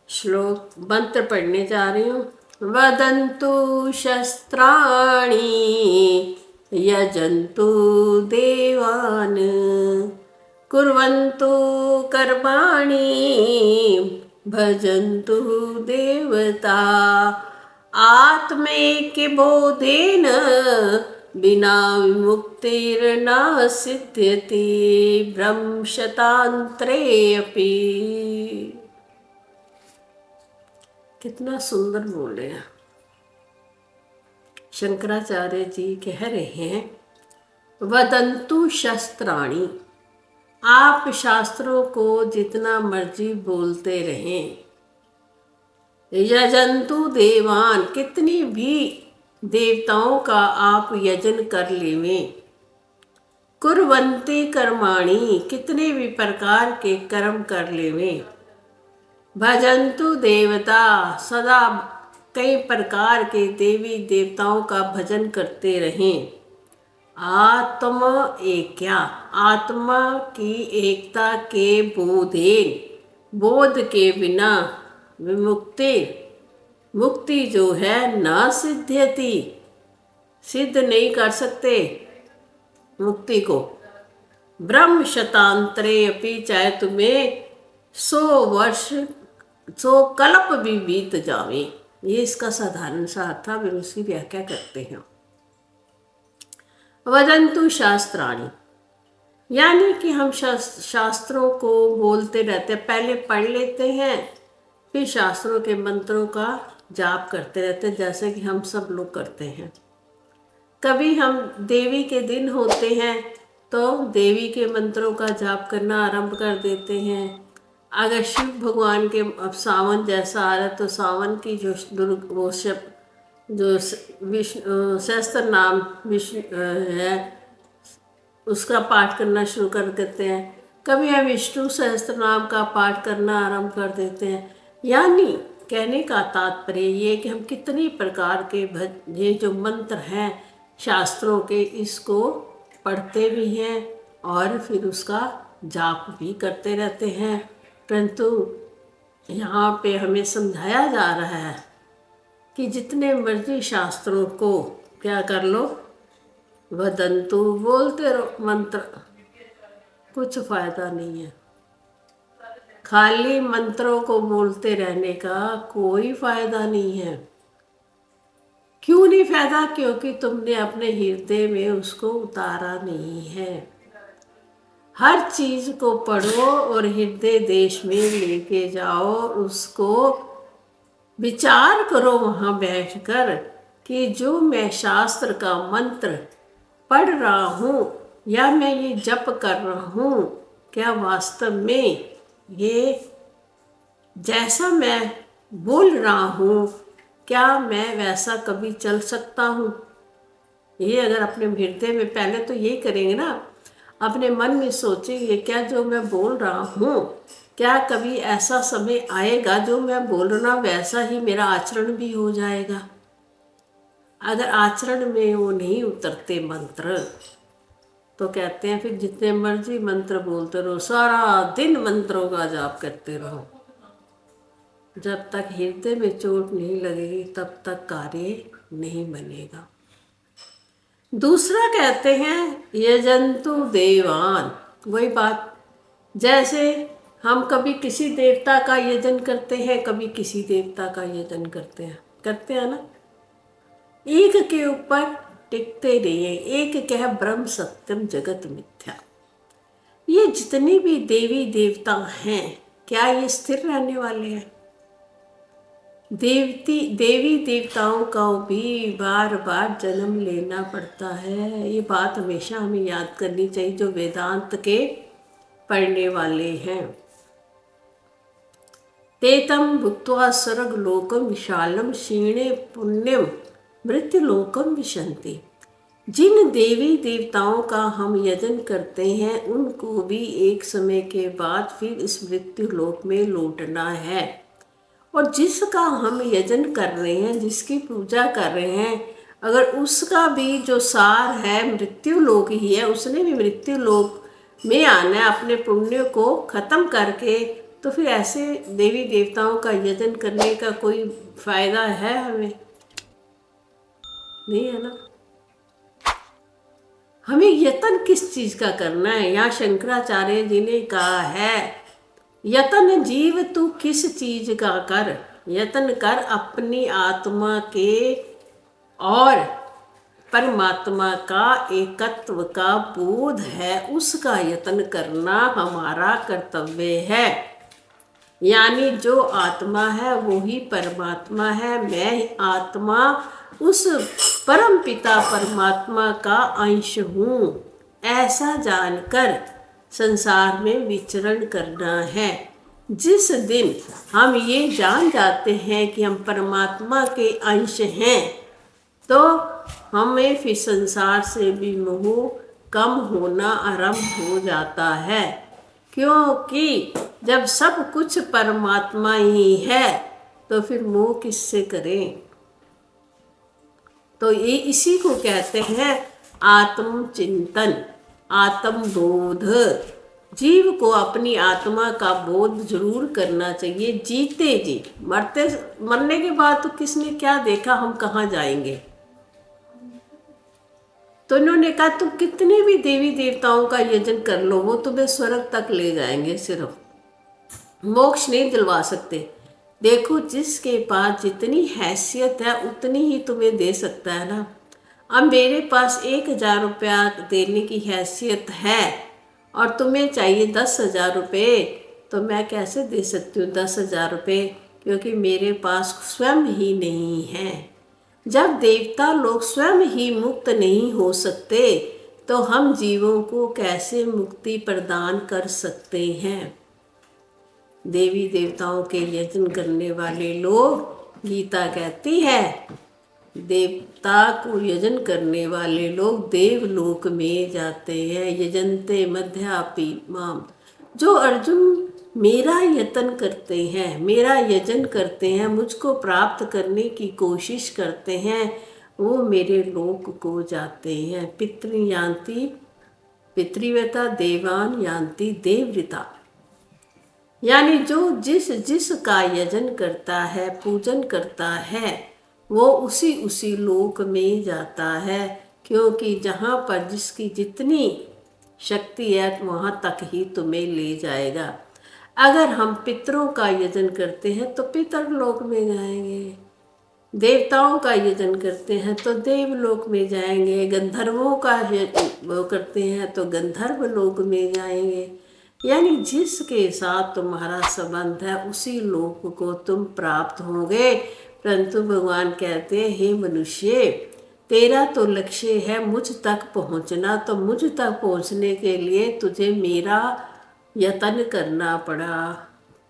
श्लोक मंत्र पढ़ने जा रही हूँ। वदन्तु शस्त्राणि यजन्तु देवान् कुर्वन्तु कर्माणि भजन्तु देवता आत्मैक्यबोधेन बिना विमुक्तिर्न सिद्ध्यति ब्रह्मशतान्त्रे अपि। कितना सुंदर बोले हैं। शंकराचार्य जी कह रहे हैं वदन्तु शस्त्राणि, आप शास्त्रों को जितना मर्जी बोलते रहें। यजन्तु देवान, कितनी भी देवताओं का आप यजन कर लेवें। कुर्वन्ति कर्माणि, कितने भी प्रकार के कर्म कर लेवें। भजन्तु देवता, सदा कई प्रकार के देवी देवताओं का भजन करते रहें। आत्म ऐक्या, आत्मा की एकता के बोधेन, बोध के बिना विमुक्ति, मुक्ति जो है न सिद्ध्यति, सिद्ध नहीं कर सकते मुक्ति को। ब्रह्म शतांतरे अपि, चाहे तुम्हें 100 वर्ष 100 कल्प भी बीत जावे। ये इसका साधारण सा अर्थ था, फिर उसकी व्याख्या करते हैं। वदन्तु शास्त्राणि, यानी कि हम शास्त्रों को बोलते रहते हैं, पहले पढ़ लेते हैं फिर शास्त्रों के मंत्रों का जाप करते रहते हैं, जैसे कि हम सब लोग करते हैं। कभी हम देवी के दिन होते हैं तो देवी के मंत्रों का जाप करना आरंभ कर देते हैं। अगर शिव भगवान के, अब सावन जैसा आ रहा है तो सावन की जो विष्णु सहस्त्र नाम विष्णु है उसका पाठ करना शुरू कर देते हैं। कभी हम विष्णु सहस्त्र नाम का पाठ करना आरंभ कर देते हैं। यानी कहने का तात्पर्य ये कि हम कितनी प्रकार के ये जो मंत्र हैं शास्त्रों के, इसको पढ़ते भी हैं और फिर उसका जाप भी करते रहते हैं। परंतु यहाँ पे हमें समझाया जा रहा है कि जितने मर्जी शास्त्रों को क्या कर लो, वदन्तु, बोलते रहो मंत्र, कुछ फायदा नहीं है। खाली मंत्रों को बोलते रहने का कोई फायदा नहीं है। क्यों नहीं फायदा? क्योंकि तुमने अपने हृदय में उसको उतारा नहीं है। हर चीज को पढ़ो और हृदय देश में लेके जाओ, उसको विचार करो वहाँ बैठकर कि जो मैं शास्त्र का मंत्र पढ़ रहा हूँ या मैं ये जप कर रहा हूँ, क्या वास्तव में ये जैसा मैं बोल रहा हूँ, क्या मैं वैसा कभी चल सकता हूँ? ये अगर अपने हृदय में, पहले तो ये करेंगे ना, अपने मन में सोचेंगे क्या जो मैं बोल रहा हूँ, क्या कभी ऐसा समय आएगा जो मैं बोल रहा वैसा ही मेरा आचरण भी हो जाएगा। अगर आचरण में वो नहीं उतरते मंत्र तो कहते हैं फिर जितने मर्जी मंत्र बोलते रहो, सारा दिन मंत्रों का जाप करते रहो, जब तक हृदय में चोट नहीं लगेगी तब तक कार्य नहीं बनेगा। दूसरा कहते हैं यजन्तु देवान, वही बात, जैसे हम कभी किसी देवता का यजन करते हैं, कभी किसी देवता का यजन करते हैं ना। एक के ऊपर टिकते रहिए, एक क्या है, ब्रह्म सत्यम जगत मिथ्या। ये जितने भी देवी देवता हैं, क्या ये स्थिर रहने वाले हैं? देवी देवताओं का भी बार बार जन्म लेना पड़ता है। ये बात हमेशा हमें याद करनी चाहिए जो वेदांत के पढ़ने वाले हैं। तेतम भुक्त्वा स्वर्ग लोकम विशालम क्षीणे पुण्यम मृत्युलोकम विशन्ति। जिन देवी देवताओं का हम यजन करते हैं उनको भी एक समय के बाद फिर इस मृत्यु लोक में लौटना है। और जिसका हम यजन कर रहे हैं, जिसकी पूजा कर रहे हैं, अगर उसका भी जो सार है मृत्यु लोक ही है, उसने भी मृत्यु लोक में आना है अपने पुण्य को खत्म करके, तो फिर ऐसे देवी देवताओं का यजन करने का कोई फायदा है हमें? नहीं है ना। हमें यत्न किस चीज का करना है? यहाँ शंकराचार्य जी ने कहा है, यत्न जीव तू किस चीज का कर, यत्न कर अपनी आत्मा के और परमात्मा का एकत्व का बोध है, उसका यत्न करना हमारा कर्तव्य है। यानी जो आत्मा है वो ही परमात्मा है। मैं आत्मा उस परम पिता परमात्मा का अंश हूँ, ऐसा जानकर संसार में विचरण करना है। जिस दिन हम ये जान जाते हैं कि हम परमात्मा के अंश हैं, तो हमें फिर संसार से भी मोह कम होना आरंभ हो जाता है। क्योंकि जब सब कुछ परमात्मा ही है तो फिर मोह किससे करें? तो ये इसी को कहते हैं आत्मचिंतन, आत्मबोध। जीव को अपनी आत्मा का बोध जरूर करना चाहिए, जीते जी। मरने के बाद तो किसने क्या देखा, हम कहाँ जाएंगे? तो इन्होंने कहा तुम कितने भी देवी देवताओं का यजन कर लो, वो तुम्हें स्वर्ग तक ले जाएंगे, सिर्फ मोक्ष नहीं दिलवा सकते। देखो, जिसके पास जितनी हैसियत है उतनी ही तुम्हें दे सकता है ना। अब मेरे पास 1,000 रुपया देने की हैसियत है और तुम्हें चाहिए 10,000 रुपये, तो मैं कैसे दे सकती हूँ 10,000 रुपये? क्योंकि मेरे पास स्वयं ही नहीं है। जब देवता लोग स्वयं ही मुक्त नहीं हो सकते तो हम जीवों को कैसे मुक्ति प्रदान कर सकते हैं? देवी देवताओं के यजन करने वाले लोग, गीता कहती है, देवता को यजन करने वाले लोग देवलोक में जाते हैं। यजन्ते मध्यापि माम। जो अर्जुन मेरा यत्न करते हैं, मेरा यजन करते हैं, मुझको प्राप्त करने की कोशिश करते हैं, वो मेरे लोक को जाते हैं। पितृयान्ति पितृव्यता देवान यान्ति देवव्रता। यानी जो जिस का यजन करता है, पूजन करता है, वो उसी लोक में जाता है। क्योंकि जहाँ पर जिसकी जितनी शक्ति है वहाँ तक ही तुम्हें ले जाएगा। अगर हम पितरों का यजन करते हैं तो पितर लोक में जाएंगे, देवताओं का यजन करते हैं तो देवलोक में जाएंगे, गंधर्वों का वो करते हैं तो गंधर्व लोक में जाएंगे। यानी जिसके साथ तुम्हारा संबंध है उसी लोक को तुम प्राप्त होगे। परंतु भगवान कहते हैं, हे मनुष्य, तेरा तो लक्ष्य है मुझ तक पहुंचना, तो मुझ तक पहुंचने के लिए तुझे मेरा यत्न करना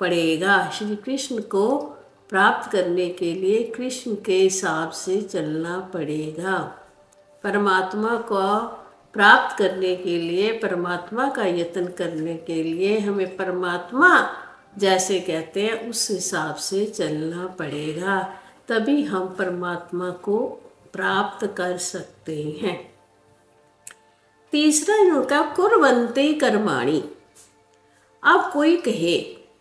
पड़ेगा। श्री कृष्ण को प्राप्त करने के लिए कृष्ण के हिसाब से चलना पड़ेगा। परमात्मा को प्राप्त करने के लिए, परमात्मा का यत्न करने के लिए हमें परमात्मा जैसे कहते हैं उस हिसाब से चलना पड़ेगा, तभी हम परमात्मा को प्राप्त कर सकते हैं। तीसरा इनका कुर्वन्ते कर्माणि। अब कोई कहे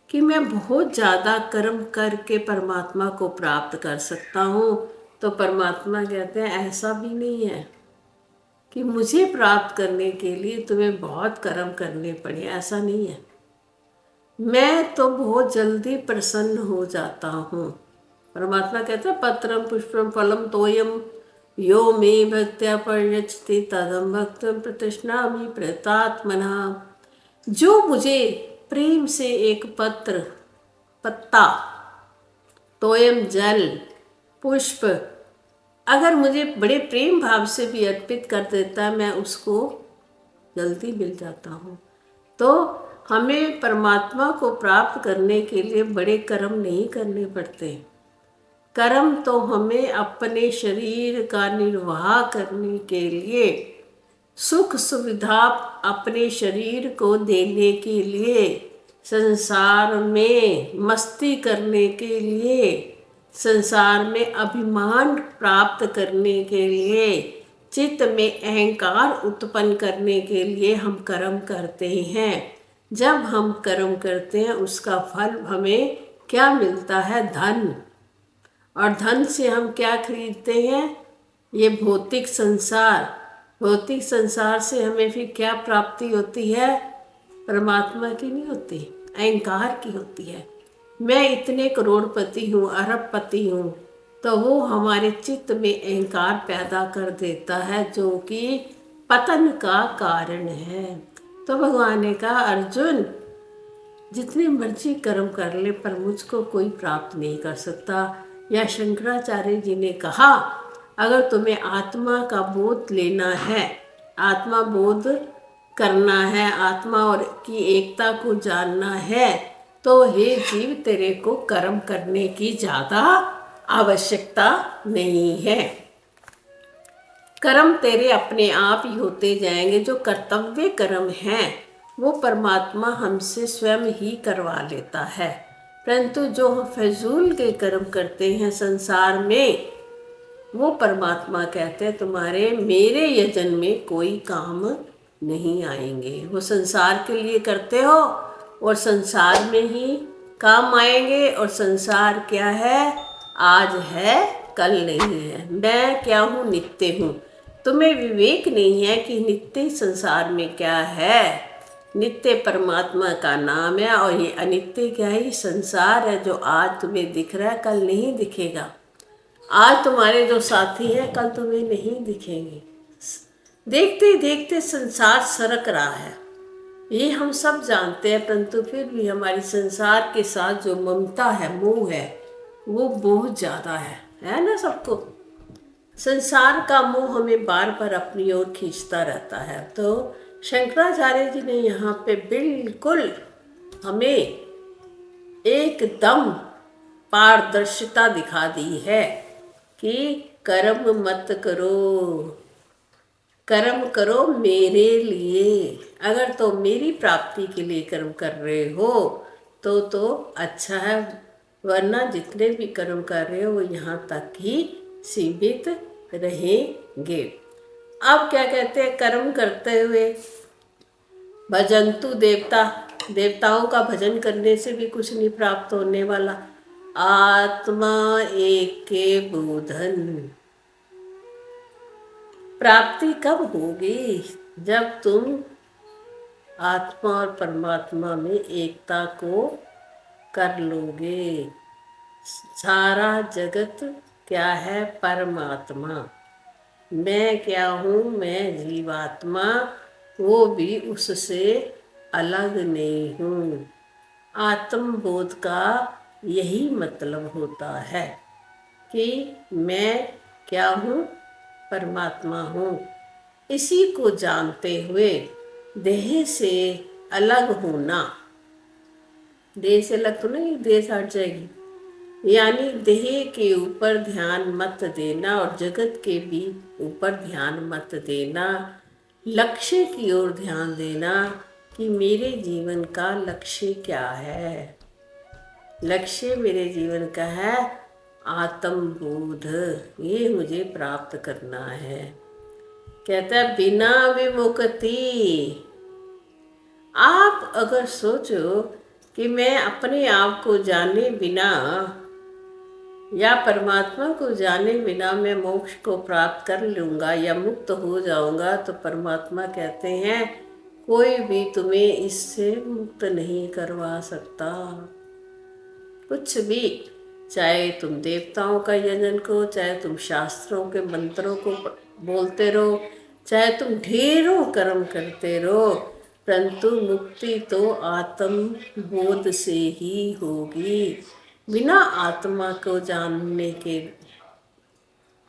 कि मैं बहुत ज़्यादा कर्म करके परमात्मा को प्राप्त कर सकता हूँ, तो परमात्मा कहते हैं ऐसा भी नहीं है कि मुझे प्राप्त करने के लिए तुम्हें बहुत कर्म करने पड़े, ऐसा नहीं है। मैं तो बहुत जल्दी प्रसन्न हो जाता हूँ। परमात्मा कहते हैं, पत्रम पुष्पम फलम तोयम यो मे भक्त्या पर्यचति तदम भक्तम प्रतिष्णामि प्रतात्मना। जो मुझे प्रेम से एक पत्ता, तोयम जल, पुष्प अगर मुझे बड़े प्रेम भाव से भी अर्पित कर देता है, मैं उसको जल्दी मिल जाता हूँ। तो हमें परमात्मा को प्राप्त करने के लिए बड़े कर्म नहीं करने पड़ते। कर्म तो हमें अपने शरीर का निर्वाह करने के लिए, सुख सुविधा अपने शरीर को देने के लिए, संसार में मस्ती करने के लिए, संसार में अभिमान प्राप्त करने के लिए, चित्त में अहंकार उत्पन्न करने के लिए हम कर्म करते हैं। जब हम कर्म करते हैं उसका फल हमें क्या मिलता है? धन। और धन से हम क्या खरीदते हैं? ये भौतिक संसार। भौतिक संसार से हमें फिर क्या प्राप्ति होती है? परमात्मा की नहीं होती, अहंकार की होती है। मैं इतने करोड़पति हूँ, अरबपति हूँ, तो वो हमारे चित्त में अहंकार पैदा कर देता है, जो कि पतन का कारण है। तो भगवान ने कहा, अर्जुन जितने मर्जी कर्म कर ले पर मुझको कोई प्राप्त नहीं कर सकता। या शंकराचार्य जी ने कहा, अगर तुम्हें आत्मा का बोध लेना है, आत्मा बोध करना है, आत्मा और की एकता को जानना है, तो हे जीव तेरे को कर्म करने की ज़्यादा आवश्यकता नहीं है। कर्म तेरे अपने आप ही होते जाएंगे। जो कर्तव्य कर्म हैं वो परमात्मा हमसे स्वयं ही करवा लेता है, परंतु जो हम फजूल के कर्म करते हैं संसार में, वो परमात्मा कहते हैं तुम्हारे मेरे यजन में कोई काम नहीं आएंगे। वो संसार के लिए करते हो और संसार में ही काम आएंगे। और संसार क्या है? आज है कल नहीं है। मैं क्या हूँ? नित्य हूँ। तुम्हें विवेक नहीं है कि नित्य संसार में क्या है। नित्य परमात्मा का नाम है और ये अनित्य क्या है? ये संसार है जो आज तुम्हें दिख रहा है, कल नहीं दिखेगा। आज तुम्हारे जो साथी हैं कल तुम्हें नहीं दिखेंगे। देखते देखते संसार सरक रहा है, ये हम सब जानते हैं, परंतु फिर भी हमारी संसार के साथ जो ममता है, मोह है, वो बहुत ज़्यादा है ना सबको। संसार का मोह हमें बार बार अपनी ओर खींचता रहता है। तो शंकराचार्य जी ने यहाँ पे बिल्कुल हमें एकदम पारदर्शिता दिखा दी है कि कर्म मत करो, कर्म करो मेरे लिए। अगर तो मेरी प्राप्ति के लिए कर्म कर रहे हो तो अच्छा है, वरना जितने भी कर्म कर रहे हो वो यहाँ तक ही सीमित रहेंगे। अब क्या कहते हैं? कर्म करते हुए भजन्तु देवता, देवताओं का भजन करने से भी कुछ नहीं प्राप्त होने वाला। आत्मा एक के बोधन। प्राप्ति कब होगी? जब तुम आत्मा और परमात्मा में एकता को कर लोगे। सारा जगत क्या है? परमात्मा। मैं क्या हूँ? मैं जीवात्मा, वो भी उससे अलग नहीं हूँ। आत्मबोध का यही मतलब होता है कि मैं क्या हूँ? परमात्मा हूँ। इसी को जानते हुए देह से अलग होना, देह से अलग तो नहीं, देह से हट जाएगी, यानी देह के ऊपर ध्यान मत देना और जगत के भी ऊपर ध्यान मत देना। लक्ष्य की ओर ध्यान देना कि मेरे जीवन का लक्ष्य क्या है। लक्ष्य मेरे जीवन का है आत्मबोध, ये मुझे प्राप्त करना है। कहता है बिना विमुक्ति। आप अगर सोचो कि मैं अपने आप को जाने बिना या परमात्मा को जाने बिना मैं मोक्ष को प्राप्त कर लूँगा या मुक्त हो जाऊँगा, तो परमात्मा कहते हैं कोई भी तुम्हें इससे मुक्त नहीं करवा सकता। कुछ भी, चाहे तुम देवताओं का यजन को, चाहे तुम शास्त्रों के मंत्रों को बोलते रहो, चाहे तुम ढेरों कर्म करते रहो, परंतु मुक्ति तो आत्म बोध से ही होगी। बिना आत्मा को जानने के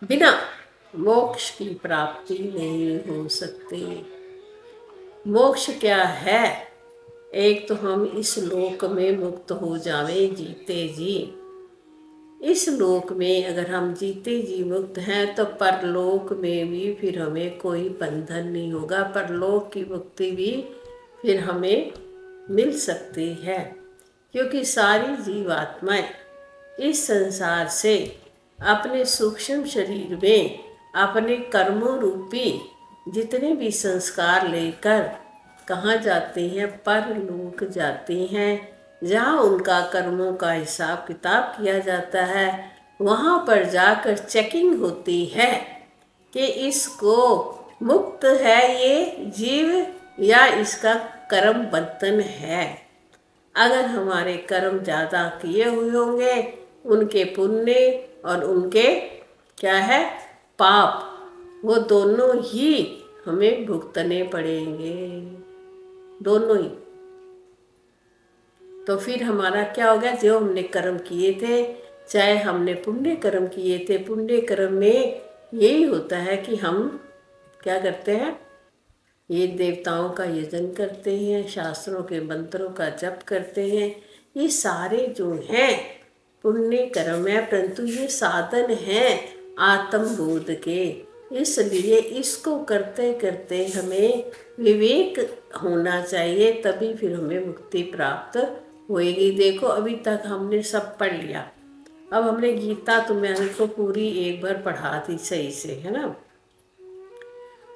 बिना मोक्ष की प्राप्ति नहीं हो सकती। मोक्ष क्या है? एक तो हम इस लोक में मुक्त हो जावे जीते जी। इस लोक में अगर हम जीते जी मुक्त हैं तो परलोक में भी फिर हमें कोई बंधन नहीं होगा। परलोक की मुक्ति भी फिर हमें मिल सकती है, क्योंकि सारी जीवात्माएं इस संसार से अपने सूक्ष्म शरीर में अपने कर्मों रूपी जितने भी संस्कार लेकर कहाँ जाती हैं? परलोक जाती हैं, जहाँ उनका कर्मों का हिसाब किताब किया जाता है। वहाँ पर जाकर चेकिंग होती है कि इसको मुक्त है ये जीव या इसका कर्म बंधन है। अगर हमारे कर्म ज़्यादा किए हुए होंगे, उनके पुण्य और उनके क्या है पाप, वो दोनों ही हमें भुगतने पड़ेंगे, दोनों ही। तो फिर हमारा क्या हो गया? जो हमने कर्म किए थे, चाहे हमने पुण्य कर्म किए थे, पुण्य कर्म में यही होता है कि हम क्या करते हैं? ये देवताओं का यजन करते हैं, शास्त्रों के मंत्रों का जप करते हैं। ये सारे जो हैं पुण्य कर्म है, परंतु ये साधन हैं आत्मबोध के। इसलिए इसको करते करते हमें विवेक होना चाहिए, तभी फिर हमें मुक्ति प्राप्त होएगी। देखो अभी तक हमने सब पढ़ लिया, अब हमने गीता तो मैंने तो पूरी एक बार पढ़ा थी सही से, है ना।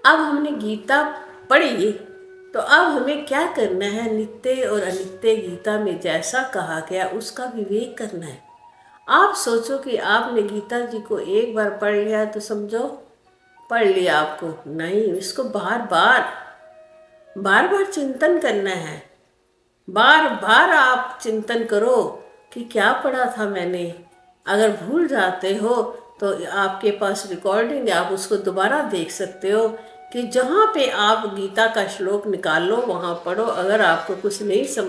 अब हमने गीता पढ़ी, तो अब हमें क्या करना है? नित्य और अनित्य गीता में जैसा कहा गया उसका विवेक करना है। आप सोचो कि आपने गीता जी को एक बार पढ़ लिया तो समझो पढ़ लिया आपको, नहीं, इसको बार बार चिंतन करना है। बार बार आप चिंतन करो कि क्या पढ़ा था मैंने। अगर भूल जाते हो तो आपके पास रिकॉर्डिंग है, आप उसको दोबारा देख सकते हो कि जहाँ पे आप गीता का श्लोक निकाल लो वहाँ पढ़ो। अगर आपको कुछ नहीं समझ